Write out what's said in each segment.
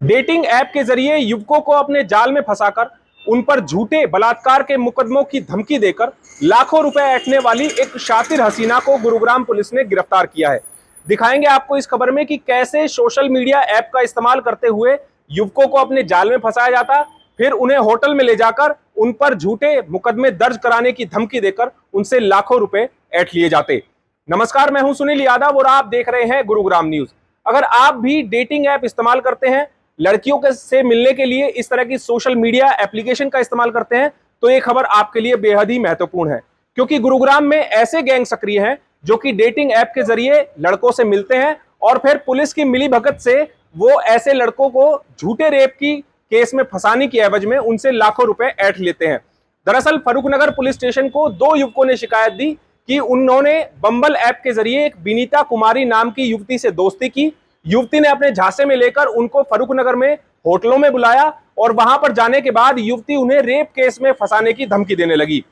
Dating app के जरिए युवकों को अपने जाल में फंसाकर उन पर झूठे बलात्कार के मुकदमों की धमकी देकर लाखों रुपए ऐंठने वाली एक शातिर हसीना को गुरुग्राम पुलिस ने गिरफ्तार किया है। दिखाएंगे आपको इस खबर में कि कैसे सोशल मीडिया ऐप का इस्तेमाल करते हुए युवकों को अपने जाल में फंसाया जाता, फिर उन्हें होटल में ले जाकर उन पर झूठे मुकदमे दर्ज कराने की धमकी देकर उनसे लाखों रुपए ऐंठ लिए जाते। नमस्कार, मैं हूं सुनील यादव और आप देख रहे हैं गुरुग्राम न्यूज। अगर आप भी डेटिंग ऐप इस्तेमाल करते हैं, लड़कियों के से मिलने के लिए इस तरह की सोशल मीडिया एप्लीकेशन का इस्तेमाल करते हैं, तो ये खबर आपके लिए बेहद ही महत्वपूर्ण है, क्योंकि गुरुग्राम में ऐसे गैंग सक्रिय हैं जो कि डेटिंग ऐप के जरिए लड़कों से मिलते हैं और फिर पुलिस की मिलीभगत से वो ऐसे लड़कों को झूठे रेप की केस में फंसाने की एवज में उनसे लाखों रुपए ऐंठ लेते हैं। दरअसल फर्रुखनगर पुलिस स्टेशन को दो युवकों ने शिकायत दी कि उन्होंने बंबल ऐप के जरिए एक विनीता कुमारी नाम की युवती से दोस्ती की। युवती ने अपने झांसे में लेकर उनको फर्रुखनगर में होटलों में बुलाया और वहां पर जाने के बाद युवती उन्हें रेप केस में फंसाने की धमकी देने लगी।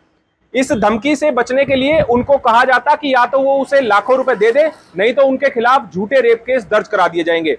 इस धमकी से बचने के लिए उनको कहा जाता कि या तो वो उसे लाखों रुपए दे दे, नहीं तो उनके खिलाफ झूठे रेप केस दर्ज करा दिए जाएंगे।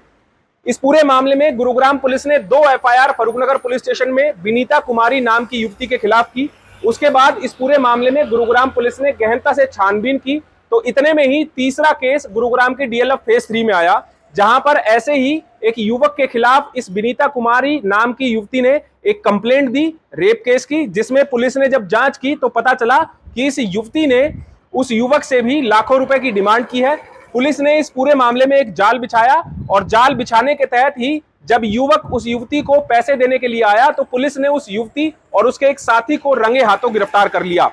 इस पूरे मामले में गुरुग्राम पुलिस ने 2 एफआईआर फर्रुखनगर पुलिस स्टेशन में विनीता कुमारी नाम की युवती के खिलाफ की। उसके बाद इस पूरे मामले में गुरुग्राम पुलिस ने गहनता से छानबीन की, तो इतने में ही तीसरा केस गुरुग्राम के डीएलएफ फेज 3 में आया, जहां पर ऐसे ही एक युवक के खिलाफ इस विनीता कुमारी नाम की युवती ने एक कंप्लेंट दी रेप केस की, जिसमें पुलिस ने जब जांच की तो पता चला कि इस युवती ने उस युवक से भी लाखों रुपए की डिमांड की है। पुलिस ने इस पूरे मामले में एक जाल बिछाया और जाल बिछाने के तहत ही जब युवक उस युवती को पैसे देने के लिए आया तो पुलिस ने उस युवती और उसके एक साथी को रंगे हाथों गिरफ्तार कर लिया।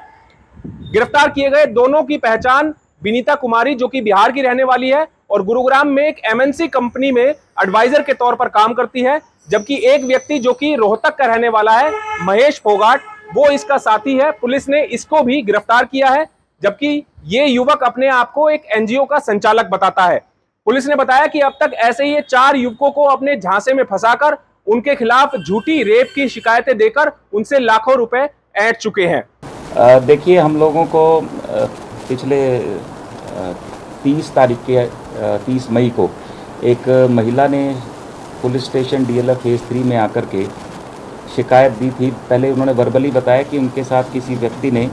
गिरफ्तार किए गए दोनों की पहचान विनीता कुमारी, जो कि बिहार की रहने वाली है और गुरुग्राम में एक एमएनसी कंपनी में एडवाइजर के तौर पर काम करती है, जबकि एक व्यक्ति जो कि रोहतक का रहने वाला है, महेश फोगाट, वो इसका साथी है। पुलिस ने इसको भी गिरफ्तार किया है, जबकि ये युवक अपने आप को एक एनजीओ का संचालक बताता है। पुलिस ने बताया कि अब तक ऐसे ही 4 युवकों को अपने झांसे में फंसाकर उनके खिलाफ झूठी रेप की शिकायतें देकर उनसे लाखों रुपए ऐंठ चुके हैं। देखिए, हम लोगों को पिछले 30 मई को एक महिला ने पुलिस स्टेशन डीएलएफ फेज 3 में आकर के शिकायत दी थी। पहले उन्होंने वर्बली बताया कि उनके साथ किसी व्यक्ति ने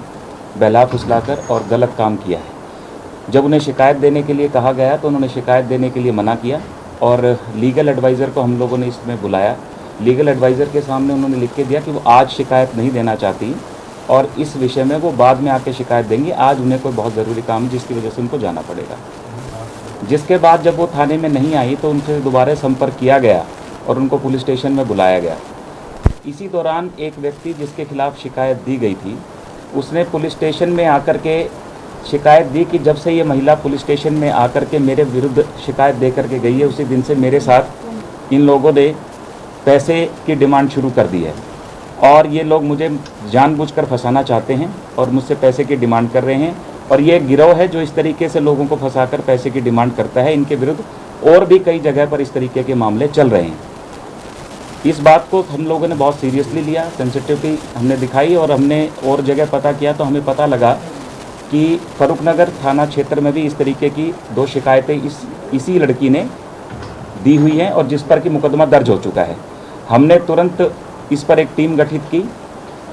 बहला फुसलाकर और गलत काम किया है। जब उन्हें शिकायत देने के लिए कहा गया तो उन्होंने शिकायत देने के लिए मना किया और लीगल एडवाइज़र को हम लोगों ने इसमें बुलाया। लीगल एडवाइज़र के सामने उन्होंने लिख के दिया कि वो आज शिकायत नहीं देना चाहती और इस विषय में वो बाद में आके शिकायत देंगी। आज उन्हें कोई बहुत ज़रूरी काम है जिसकी वजह से उनको जाना पड़ेगा। जिसके बाद जब वो थाने में नहीं आई तो उनसे दोबारा संपर्क किया गया और उनको पुलिस स्टेशन में बुलाया गया। इसी दौरान एक व्यक्ति जिसके खिलाफ शिकायत दी गई थी, उसने पुलिस स्टेशन में आकर के शिकायत दी कि जब से ये महिला पुलिस स्टेशन में आकर के मेरे विरुद्ध शिकायत दे करके गई है, उसी दिन से मेरे साथ इन लोगों ने पैसे की डिमांड शुरू कर दी है और ये लोग मुझे जानबूझकर फंसाना चाहते हैं और मुझसे पैसे की डिमांड कर रहे हैं। और ये गिरोह है जो इस तरीके से लोगों को फंसाकर पैसे की डिमांड करता है। इनके विरुद्ध और भी कई जगह पर इस तरीके के मामले चल रहे हैं। इस बात को हम लोगों ने बहुत सीरियसली लिया, सेंसिटिविटी हमने दिखाई और हमने और जगह पता किया तो हमें पता लगा कि फर्रुखनगर थाना क्षेत्र में भी इस तरीके की 2 शिकायतें इसी लड़की ने दी हुई हैं और जिस पर कि मुकदमा दर्ज हो चुका है। हमने तुरंत इस पर एक टीम गठित की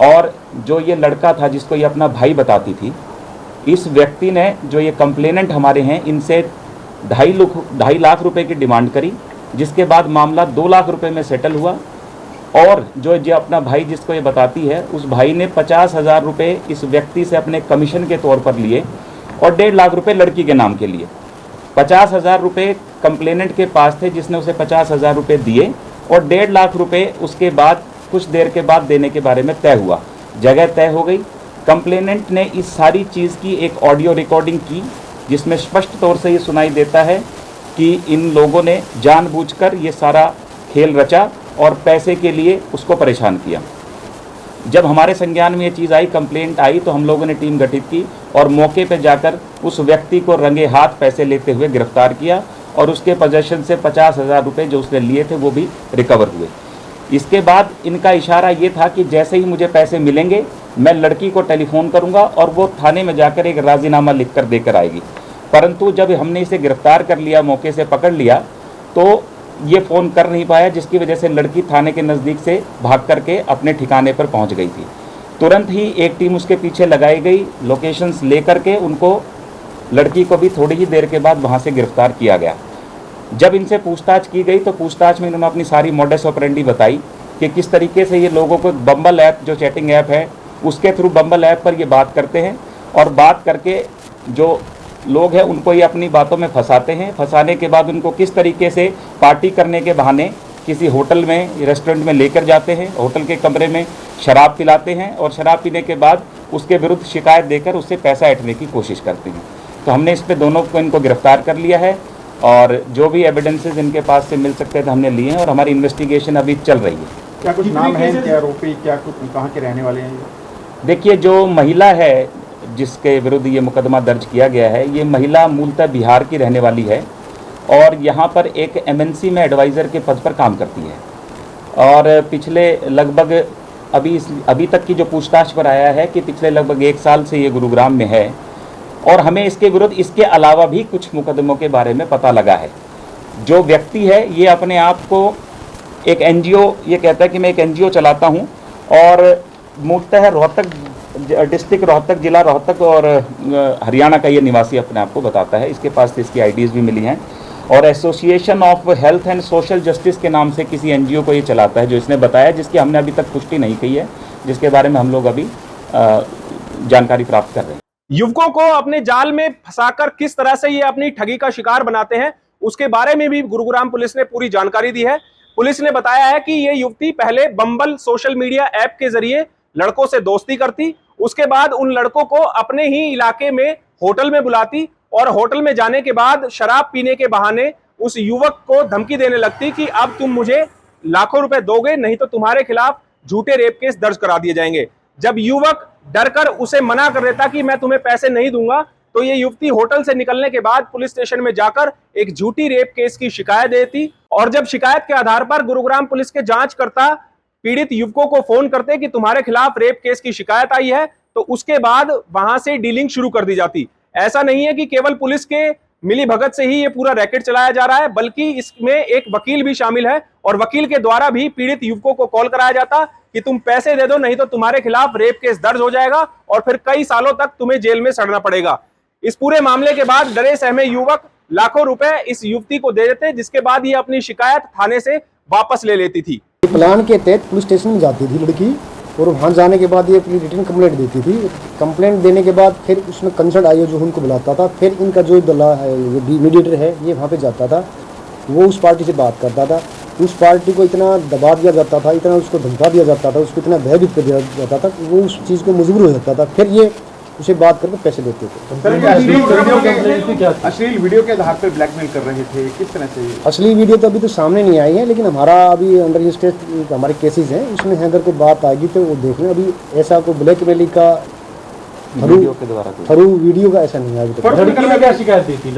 और जो ये लड़का था जिसको ये अपना भाई बताती थी, इस व्यक्ति ने, जो ये कंप्लेनेंट हमारे हैं, इनसे 2.5 लाख रुपए की डिमांड करी, जिसके बाद मामला 2 लाख रुपए में सेटल हुआ। और जो अपना भाई जिसको ये बताती है, उस भाई ने 50,000 रुपये इस व्यक्ति से अपने कमीशन के तौर पर लिए और 1.5 लाख रुपये लड़की के नाम के लिए। 50,000 रुपये कंप्लेनेंट के पास थे जिसने उसे 50,000 रुपये दिए और 1.5 लाख रुपये उसके बाद कुछ देर के बाद देने के बारे में तय हुआ। जगह तय हो गई। कंप्लेनेंट ने इस सारी चीज़ की एक ऑडियो रिकॉर्डिंग की जिसमें स्पष्ट तौर से ये सुनाई देता है कि इन लोगों ने जानबूझकर ये सारा खेल रचा और पैसे के लिए उसको परेशान किया। जब हमारे संज्ञान में ये चीज़ आई, कंप्लेंट आई, तो हम लोगों ने टीम गठित की और मौके पर जाकर उस व्यक्ति को रंगे हाथ पैसे लेते हुए गिरफ्तार किया और उसके पोजेशन से 50,000 रुपये जो उसने लिए थे वो भी रिकवर हुए। इसके बाद इनका इशारा ये था कि जैसे ही मुझे पैसे मिलेंगे मैं लड़की को टेलीफोन करूंगा और वो थाने में जाकर एक राजीनामा लिख कर देकर आएगी। परंतु जब हमने इसे गिरफ्तार कर लिया, मौके से पकड़ लिया, तो ये फ़ोन कर नहीं पाया, जिसकी वजह से लड़की थाने के नज़दीक से भाग करके अपने ठिकाने पर पहुंच गई थी। तुरंत ही एक टीम उसके पीछे लगाई गई, लोकेशंस ले करके उनको, लड़की को भी थोड़ी ही देर के बाद वहां से गिरफ्तार किया गया। जब इनसे पूछताछ की गई तो पूछताछ में इन्होंने अपनी सारी मोडस ऑपरेंडी बताई कि किस तरीके से ये लोगों को बम्बल ऐप, जो चैटिंग ऐप है, उसके थ्रू बम्बल ऐप पर ये बात करते हैं और बात करके जो लोग हैं उनको ये अपनी बातों में फंसाते हैं। फंसाने के बाद उनको किस तरीके से पार्टी करने के बहाने किसी होटल में, रेस्टोरेंट में लेकर जाते हैं, होटल के कमरे में शराब पिलाते हैं और शराब पीने के बाद उसके विरुद्ध शिकायत देकर उससे पैसा ऐंठने की कोशिश करते हैं। तो हमने इस पे दोनों को, इनको गिरफ्तार कर लिया है और जो भी एविडेंसेस इनके पास से मिल सकते थे हमने लिए हैं और हमारी इन्वेस्टिगेशन अभी चल रही है। क्या कुछ नाम है इनके आरोपी, क्या कुछ कहाँ के रहने वाले हैं? देखिए, जो महिला है जिसके विरुद्ध ये मुकदमा दर्ज किया गया है, ये महिला मूलतः बिहार की रहने वाली है और यहाँ पर एक एमएनसी में एडवाइज़र के पद पर काम करती है और पिछले लगभग अभी तक की जो पूछताछ पर आया है कि पिछले लगभग 1 साल से ये गुरुग्राम में है और हमें इसके विरुद्ध इसके अलावा भी कुछ मुकदमों के बारे में पता लगा है। जो व्यक्ति है ये अपने आप को एक एनजीओ, ये कहता है कि मैं एक एनजीओ चलाता हूँ और मूलतः रोहतक डिस्ट्रिक्ट, रोहतक जिला रोहतक और हरियाणा का ये निवासी अपने आप को बताता है। इसके पास से इसकी आईडीज़ भी मिली हैं और association of health and social justice के नाम से किसी एनजीओ को ये चलाता है, जो इसने बताया, जिसकी हमने अभी तक पुष्टि नहीं की है, जिसके बारे में हम लोग अभी जानकारी प्राप्त कर रहे हैं। युवकों को अपने जाल में फंसाकर किस तरह से ये अपनी ठगी का शिकार बनाते हैं, उसके बारे में भी गुरुग्राम पुलिस ने पूरी जानकारी दी है। पुलिस ने बताया है कि ये युवती पहले बम्बल सोशल मीडिया ऐप के जरिए लड़कों से दोस्ती करती, उसके बाद उन लड़कों को अपने ही इलाके में होटल में बुलाती और होटल में जाने के बाद शराब पीने के बहाने उस युवक को धमकी देने लगती कि अब तुम मुझे लाखों रुपए दोगे, नहीं तो तुम्हारे खिलाफ झूठे रेप केस दर्ज करा दिए जाएंगे। जब युवक डरकर उसे मना कर देता कि मैं तुम्हें पैसे नहीं दूंगा, तो ये युवती होटल से निकलने के बाद पुलिस स्टेशन में जाकर एक झूठी रेप केस की शिकायत देती और जब शिकायत के आधार पर गुरुग्राम पुलिस के जांचकर्ता पीड़ित युवकों को फोन करते कि तुम्हारे खिलाफ रेप केस की शिकायत आई है, तो उसके बाद वहां से डीलिंग शुरू कर दी जाती। ऐसा नहीं है कि केवल पुलिस के मिली भगत से ही ये पूरा रैकेट चलाया जा रहा है, बल्कि इसमें एक वकील भी शामिल है और वकील के द्वारा भी पीड़ित युवकों को कॉल कराया जाता कि तुम पैसे दे दो, नहीं तो तुम्हारे खिलाफ रेप केस दर्ज हो जाएगा और फिर कई सालों तक तुम्हें जेल में सड़ना पड़ेगा। इस पूरे मामले के बाद डरे सहमे युवक लाखों रुपए इस युवती को दे देते, जिसके बाद ये अपनी शिकायत थाने से वापस ले लेती थी। प्लान के तहत पुलिस स्टेशन में जाती थी लड़की और वहाँ जाने के बाद ये अपनी रिटर्न कंप्लेंट देती थी। कंप्लेंट देने के बाद फिर उसमें कंसर्ट आईओ जो उनको बुलाता था, फिर इनका जो मीडिएटर है ये वहाँ पे जाता था, वो उस पार्टी से बात करता था। उस पार्टी को इतना दबा दिया जाता था, इतना उसको धमका दिया जाता था, उसको इतना भयभीत कर दिया जाता था, वो उस चीज़ को मजबूर हो जाता था। फिर ये उसे बात करके पैसे देते थे। अश्लील वीडियो के आधार पर ब्लैकमेल कर रहे थे, किस तरह से? असली वीडियो तो अभी तो सामने नहीं आई है, लेकिन हमारा अभी अंडर स्टेट हमारे केसेस हैं, उसमें अगर कोई बात आएगी तो वो देख लें। अभी ऐसा कोई ब्लैकमेलिंग का थरू वीडियो का ऐसा नहीं आया। लड़की ने क्या शिकायत दी थी?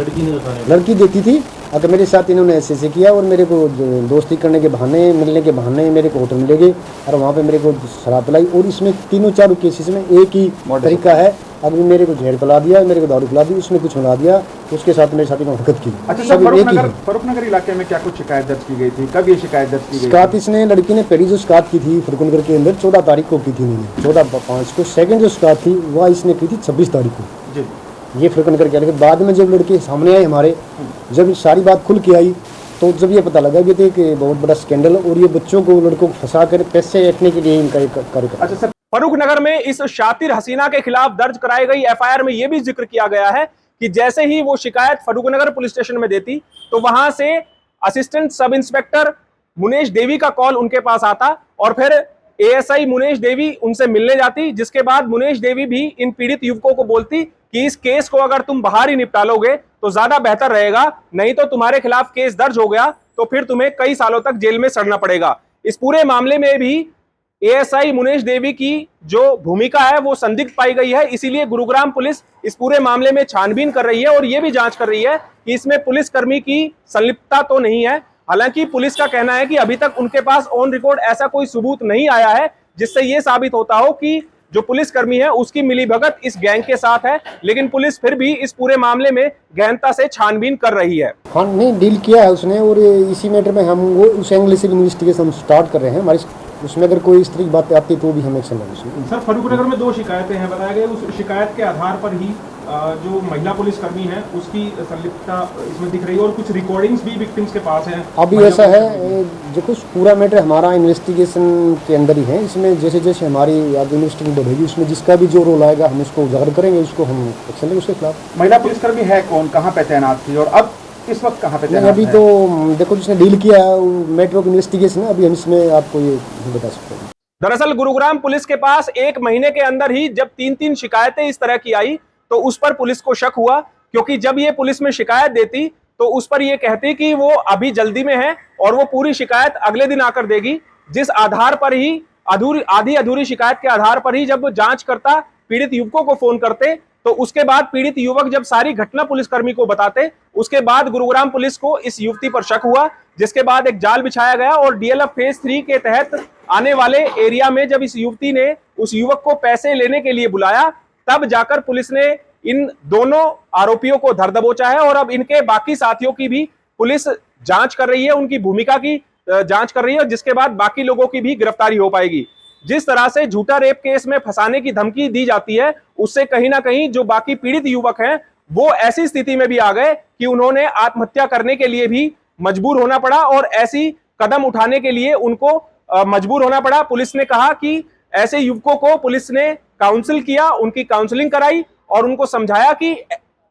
लड़की देती थी अगर मेरे साथ इन्होंने ऐसे किया और मेरे को दोस्ती करने के बहाने, मिलने के बहाने मेरे को होटल में ले गए और वहाँ पे मेरे को शराब पिलाई। और इसमें तीनों चारों केसेस में एक ही तरीका है, अभी मेरे को जहर पिला दिया, मेरे को दारू पिला दी, उसने कुछ मिला दिया, उसके साथ मेरे साथ इन्होंने हरकत की। अच्छा सर, फरूखनगर इलाके में क्या कुछ शिकायत दर्ज की गई थी? कब ये शिकायत दर्ज की गई? शिकायत इसने लड़की ने पहली जो शिकायत की थी फरूखनगर के अंदर 14 तारीख को की थी, इन्होंने 14/5 को। सेकंड जो शिकायत थी वह इसने की थी 26 तारीख को जी। ये फरूखनगर के। लेकिन बाद में जब लड़के सामने आए हमारे, जब सारी बात खुल के आई, तो जब ये पता लगा कि एक बहुत बड़ा स्कैंडल और ये बच्चों को, लड़कों को फंसा कर पैसे ऐंठने के लिए इनका एक कार्यक्रम। अच्छा सर, फर्रुखनगर में इस शातिर हसीना के खिलाफ दर्ज कराई गई एफआईआर में यह भी जिक्र किया गया है कि जैसे ही वो शिकायत फर्रुखनगर पुलिस स्टेशन में देती, तो वहां से असिस्टेंट सब इंस्पेक्टर मुनेश देवी का कॉल उनके पास आता और फिर एएसआई मुनेश देवी उनसे मिलने जाती, जिसके बाद मुनेश देवी भी इन पीड़ित युवकों को बोलती कि इस केस को अगर तुम बाहर ही निपटा लोगे तो ज्यादा बेहतर रहेगा, नहीं तो तुम्हारे खिलाफ केस दर्ज हो गया तो फिर तुम्हें कई सालों तक जेल में सड़ना पड़ेगा। इस पूरे मामले में भी एएसआई मुनेश देवी की जो भूमिका है वो संदिग्ध पाई गई है, इसीलिए गुरुग्राम पुलिस इस पूरे मामले में छानबीन कर रही है और ये भी जांच कर रही है कि इसमें पुलिसकर्मी की संलिप्तता तो नहीं है। हालांकि पुलिस का कहना है कि अभी तक उनके पास ऑन रिकॉर्ड ऐसा कोई सबूत नहीं आया है जिससे ये साबित होता हो कि जो पुलिसकर्मी है उसकी मिलीभगत इस गैंग के साथ है, लेकिन पुलिस फिर भी इस पूरे मामले में गहनता से छानबीन कर रही है। हाँ नहीं, डील किया है उसने, और इसी मैटर में हम वो उस एंगल से भी इन्वेस्टिगेशन हम स्टार्ट कर रहे हैं। हमारी उसमें अगर कोई इस तरह की बात आती है तो भी हम एक्शन लेंगे उसमें। सर, फर्रुखनगर में 2 शिकायतें हैं बताया गया, उस शिकायत के आधार पर ही जो महिला पुलिसकर्मी है उसकी संलिप्तता इसमें दिख रही है और कुछ रिकॉर्डिंग्स भी विक्टिम्स के पास हैं। अभी ऐसा है, देखो पूरा मैटर हमारा इन्वेस्टिगेशन के अंदर ही है। इसमें जैसे जैसे हमारी आगे इन्वेस्टिगेशन बढ़ेगी उसमें जिसका भी जो रोल आएगा हम उसको उजागर करेंगे, उसको हम एक्शन लेंगे उसके खिलाफ। महिला पुलिसकर्मी है कौन, कहाँ पे तैनात थी और अब इस वक्त कहाँ पे नहीं, तैनात अभी है? तो देखो जिसने डील किया है मैटर ऑफ इन्वेस्टिगेशन है, अभी हम इसमें आपको ये नहीं बता सकते हैं। दरअसल गुरुग्राम पुलिस के पास 1 महीने के अंदर ही जब 3-3 शिकायतें इस तरह की आई तो उस पर पुलिस को शक हुआ, क्योंकि जब ये पुलिस में शिकायत देती तो उस पर ये कहती कि वो अभी जल्दी में है और वो पूरी शिकायत अगले दिन आकर देगी, जिस आधार पर ही आधी अधूरी शिकायत के आधार पर ही जब जांच करता पीड़ित युवकों को फोन करते तो उसके बाद पीड़ित युवक जब सारी घटना पुलिसकर्मी को बताते, उसके बाद गुरुग्राम पुलिस को इस युवती पर शक हुआ, जिसके बाद एक जाल बिछाया गया और डीएलएफ फेज 3 के तहत आने वाले एरिया में जब इस युवती ने उस युवक को पैसे लेने के लिए बुलाया तब जाकर पुलिस ने इन दोनों आरोपियों को धर दबोचा है और अब इनके बाकी साथियों की भी पुलिस जांच कर रही है, उनकी भूमिका की जांच कर रही है, जिसके बाद बाकी लोगों की भी गिरफ्तारी हो पाएगी। जिस तरह से झूठा रेप केस में फंसाने की धमकी दी जाती है उससे कहीं ना कहीं जो बाकी पीड़ित युवक हैं वो ऐसी स्थिति में भी आ गए कि उन्होंने आत्महत्या करने के लिए भी मजबूर होना पड़ा और ऐसी कदम उठाने के लिए उनको मजबूर होना पड़ा। पुलिस ने कहा कि ऐसे युवकों को पुलिस ने काउंसिल किया, उनकी काउंसलिंग कराई और उनको समझाया कि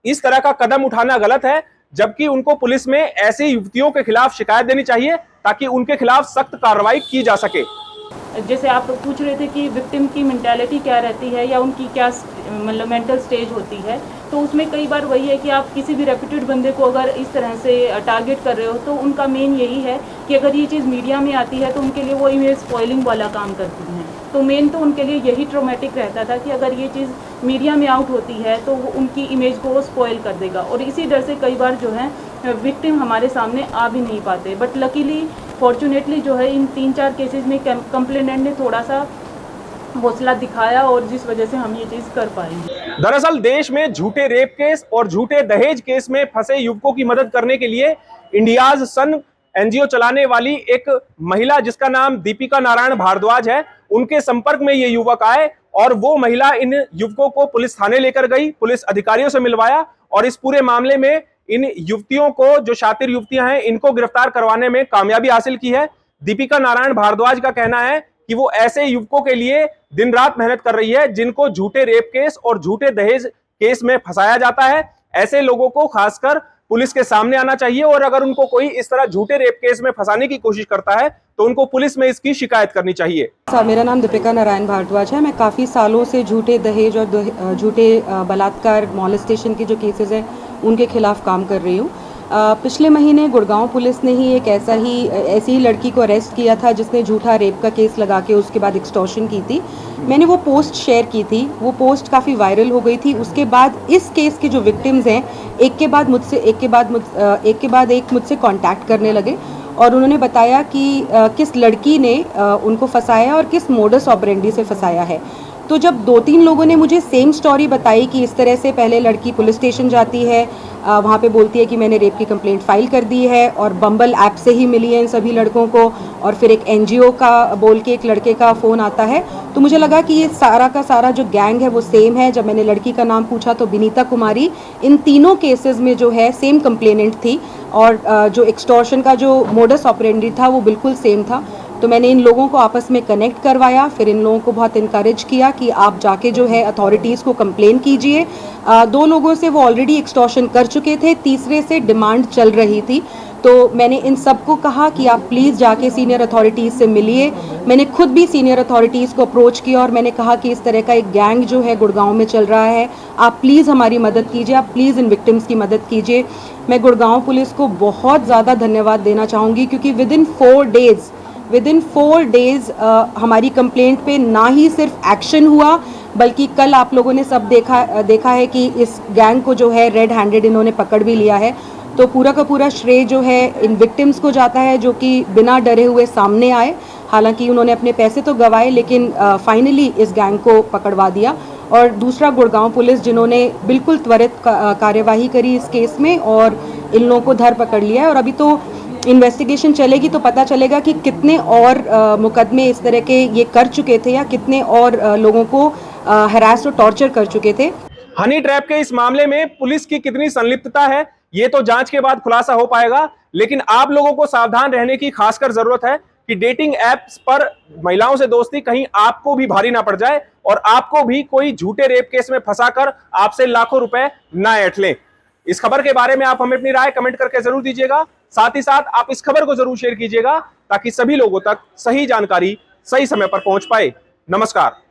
इस तरह का कदम उठाना गलत है, जबकि उनको पुलिस में ऐसी युवतियों के खिलाफ शिकायत देनी चाहिए ताकि उनके खिलाफ सख्त कार्रवाई की जा सके। जैसे आप पूछ रहे थे कि विक्टिम की मेंटालिटी क्या रहती है या उनकी क्या मतलब मेंटल स्टेज होती है, तो उसमें कई बार वही है कि आप किसी भी रेप्यूटेड बंदे को अगर इस तरह से टारगेट कर रहे हो तो उनका मेन यही है कि अगर ये चीज़ मीडिया में आती है तो उनके लिए वो इमेज स्पॉइलिंग वाला काम करती हैं। तो मेन तो उनके लिए यही ट्रॉमेटिक रहता था कि अगर ये चीज़ मीडिया में आउट होती है तो वो उनकी इमेज को स्पॉइल कर देगा और इसी डर से कई बार जो है विक्टिम हमारे सामने आ भी नहीं पाते। बट लकीली फॉर्चुनेटली जो है इन 3-4 केसेस में कंप्लेनेंट ने थोड़ा सा हौसला दिखाया और जिस वजह से हम ये चीज़ कर पाए। दरअसल देश में झूठे रेप केस और झूठे दहेज केस में फंसे युवकों की मदद करने के लिए इंडियाज सन एनजीओ चलाने वाली एक महिला जिसका नाम दीपिका नारायण भारद्वाज है, उनके संपर्क में ये युवक आए और वो महिला इन युवकों को पुलिस थाने लेकर गई, पुलिस अधिकारियों से मिलवाया और इस पूरे मामले में इन युवतियों को, जो शातिर युवतियां हैं, इनको गिरफ्तार करवाने में कामयाबी हासिल की है। दीपिका नारायण भारद्वाज का कहना है कि वो ऐसे युवकों के लिए दिन रात मेहनत कर रही है जिनको झूठे रेप केस और झूठे दहेज केस में फंसाया जाता है। ऐसे लोगों को खासकर पुलिस के सामने आना चाहिए और अगर उनको कोई इस तरह झूठे रेप केस में फंसाने की कोशिश करता है तो उनको पुलिस में इसकी शिकायत करनी चाहिए। मेरा नाम दीपिका नारायण भारद्वाज है। मैं काफ़ी सालों से झूठे दहेज और झूठे बलात्कार मॉलेस्टेशन के जो केसेस हैं उनके खिलाफ काम कर रही हूँ। पिछले महीने गुड़गांव पुलिस ने ही एक ऐसी ही लड़की को अरेस्ट किया था जिसने झूठा रेप का केस लगा के उसके बाद एक्सटॉर्शन की थी। मैंने वो पोस्ट शेयर की थी, वो पोस्ट काफ़ी वायरल हो गई थी। उसके बाद इस केस के जो विक्टिम्स हैं एक के बाद एक मुझसे कांटेक्ट करने लगे और उन्होंने बताया कि किस लड़की ने उनको फंसाया और किस मोडस ऑपरेंडी से फंसाया है। तो जब 2-3 लोगों ने मुझे सेम स्टोरी बताई कि इस तरह से पहले लड़की पुलिस स्टेशन जाती है, वहाँ पे बोलती है कि मैंने रेप की कंप्लेंट फाइल कर दी है और बम्बल ऐप से ही मिली है इन सभी लड़कों को, और फिर एक एनजीओ का बोल के एक लड़के का फ़ोन आता है, तो मुझे लगा कि ये सारा का सारा जो गैंग है वो सेम है। जब मैंने लड़की का नाम पूछा तो विनीता कुमारी इन तीनों केसेस में जो है सेम कंप्लेनेंट थी और जो एक्सटॉर्शन का जो मोडस ऑपरेंडी था वो बिल्कुल सेम था। तो मैंने इन लोगों को आपस में कनेक्ट करवाया, फिर इन लोगों को बहुत इनकरेज किया कि आप जाके जो है अथॉरिटीज़ को कंप्लेन कीजिए। 2 लोगों से वो ऑलरेडी एक्सटॉर्शन कर चुके थे, तीसरे से डिमांड चल रही थी। तो मैंने इन सबको कहा कि आप प्लीज़ जाके सीनियर अथॉरिटीज़ से मिलिए। मैंने खुद भी सीनियर अथॉरिटीज़ को अप्रोच किया और मैंने कहा कि इस तरह का एक गैंग जो है गुड़गांव में चल रहा है, आप प्लीज़ हमारी मदद कीजिए, आप प्लीज़ इन विक्टिम्स की मदद कीजिए। मैं गुड़गांव पुलिस को बहुत ज़्यादा धन्यवाद देना चाहूँगी क्योंकि विदिन 4 डेज़ हमारी कंप्लेंट पे ना ही सिर्फ एक्शन हुआ बल्कि कल आप लोगों ने सब देखा है कि इस गैंग को जो है रेड हैंडेड इन्होंने पकड़ भी लिया है। तो पूरा का पूरा श्रेय जो है इन विक्टिम्स को जाता है जो कि बिना डरे हुए सामने आए। हालांकि उन्होंने अपने पैसे तो गंवाए, लेकिन फाइनली इस गैंग को पकड़वा दिया। और दूसरा गुड़गांव पुलिस, जिन्होंने बिल्कुल त्वरित कार्यवाही करी इस केस में और इन लोगों को धर पकड़ लिया है। और अभी तो इन्वेस्टिगेशन चलेगी तो पता चलेगा कि कितने और मुकदमे इस तरह के ये कर चुके थे या कितने और लोगों को हरास और टॉर्चर कर चुके थे। हनी ट्रैप के इस मामले में पुलिस की कितनी संलिप्तता है, ये तो जांच के बाद खुलासा हो पाएगा। लेकिन आप लोगों को सावधान रहने की खासकर जरूरत है कि डेटिंग एप्स पर महिलाओं से दोस्ती कहीं आपको भी भारी ना पड़ जाए और आपको भी कोई झूठे रेप केस में फंसाकर आपसे लाखों रुपए ना ऐंठ लें। इस खबर के बारे में आप हमें अपनी राय कमेंट करके जरूर दीजिएगा। साथ ही साथ आप इस खबर को जरूर शेयर कीजिएगा ताकि सभी लोगों तक सही जानकारी सही समय पर पहुंच पाए। नमस्कार।